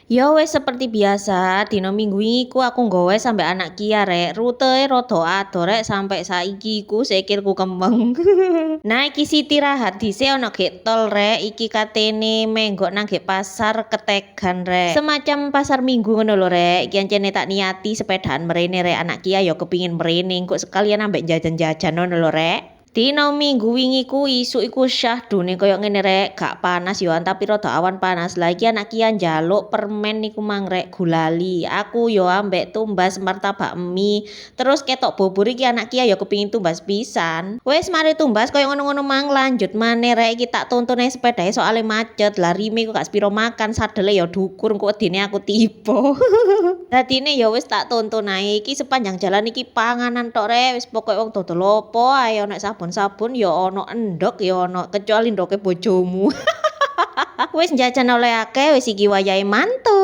Ya wes seperti biasa, dino minggu wingi ku aku nggawe sampe anak Kia rek, rutene rada adoh rek sampe saiki ku sikilku kembang. Nah iki Siti rahat dhisik ana gek tol rek, iki katene menggok nang gek pasar Ketegan rek. Semacam pasar minggu ngono lho rek, iki ancene tak niati sepedaan mrene rek, anak Kia ya kepingin mrene, engko sekalian ambek jajan-jajan ngono lho rek. Dino minggu wingi ku isuk iku syahdune koyo ngene rek, gak panas yo tapi rada awan panas. Lah iki anak Kia njaluk permen niku mang rek gulali. Aku yo ambek tumbas martabak mie. Terus ketok bubur iki anak Kia yo kepingin tumbas pisan. Wes mari tumbas koyo ngono-ngono mang lanjut maneh rek iki tak tuntun ae sepedahe soalnya macet. Lah rime ku gak sepiro makan, sadele yo dukur engko wedine aku tiba. Dadine ya wis tak tuntun ae iki sepanjang jalan iki panganan tok rek, wis pokoke wong dodol opo ae ono sabun-sabun ya ono endok ya ono kecuali ndoke bojomu. Wis jajan oleh akeh wis iki wayahe mantuk.